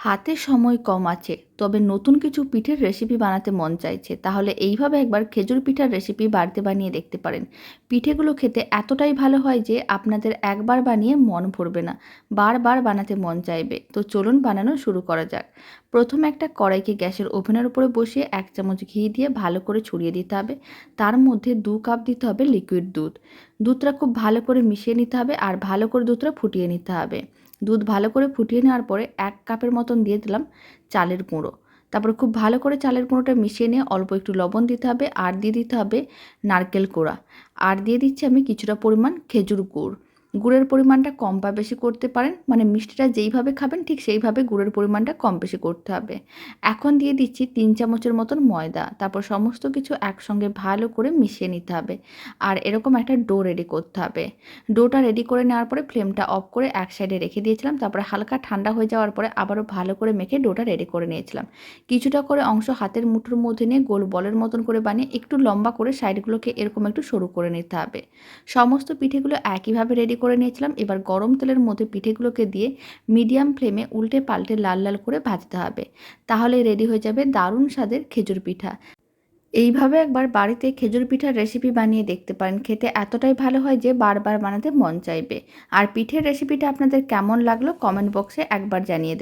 হাতে সময় কম আছে, তবে নতুন কিছু পিঠের রেসিপি বানাতে মন চাইছে, তাহলে এইভাবে একবার খেজুর পিঠার রেসিপি বাড়িতে বানিয়ে দেখতে পারেন। পিঠেগুলো খেতে এতটাই ভালো হয় যে আপনাদের একবার বানিয়ে মন ভরবে না, বারবার বানাতে মন চাইবে। তো চলুন বানানো শুরু করা যাক। প্রথমে একটা কড়াইকে গ্যাসের ওভেনের উপরে বসিয়ে 1 চামচ ঘি দিয়ে ভালো করে ছড়িয়ে দিতে হবে। তার মধ্যে 2 কাপ দিতে হবে লিকুইড দুধ। দুধটা খুব ভালো করে মিশিয়ে নিতে হবে আর ভালো করে দুধটা ফুটিয়ে নিতে হবে। দুধ ভালো করে ফুটিয়ে নেওয়ার পরে 1 কাপের মতন দিয়ে দিলাম চালের গুঁড়ো। তারপরে খুব ভালো করে চালের গুঁড়োটা মিশিয়ে নিয়ে অল্প একটু লবণ দিতে হবে আর দিয়ে দিতে হবে নারকেল কোড়া। আর দিয়ে দিচ্ছি আমি কিছুটা পরিমাণ খেজুর গুড়। গুড়ের পরিমাণটা কম বা বেশি করতে পারেন, মানে মিষ্টিটা যেইভাবে খাবেন ঠিক সেইভাবে গুড়ের পরিমাণটা কম বেশি করতে হবে। এখন দিয়ে দিচ্ছি 3 চামচের মতন ময়দা। তারপর সমস্ত কিছু একসঙ্গে ভালো করে মিশিয়ে নিতে হবে আর এরকম একটা ডো রেডি করতে হবে। ডোটা রেডি করে নেওয়ার পরে ফ্লেমটা অফ করে এক সাইডে রেখে দিয়েছিলাম। তারপরে হালকা ঠান্ডা হয়ে যাওয়ার পরে আবারও ভালো করে মেখে ডোটা রেডি করে নিয়েছিলাম। কিছুটা করে অংশ হাতের মুঠোর মধ্যে নিয়ে গোল বলের মতন করে বানিয়ে একটু লম্বা করে সাইডগুলোকে এরকম একটু সরু করে নিতে হবে। সমস্ত পিঠেগুলো একইভাবে রেডি করে নিয়েছিলাম। এবার গরম তেলের মধ্যে পিঠেগুলোকে দিয়ে মিডিয়াম ফ্লেমে উল্টে পাল্টে লাল লাল করে ভাজতে হবে। তাহলে রেডি হয়ে যাবে দারুণ স্বাদের খেজুর পিঠা। এইভাবে একবার বাড়িতে খেজুর পিঠার রেসিপি বানিয়ে দেখতে পারেন। খেতে এতটাই ভালো হয় যে বারবার বানাতে মন চাইবে। আর পিঠের রেসিপিটা আপনাদের কেমন লাগলো কমেন্ট বক্সে একবার জানিয়ে দেবেন।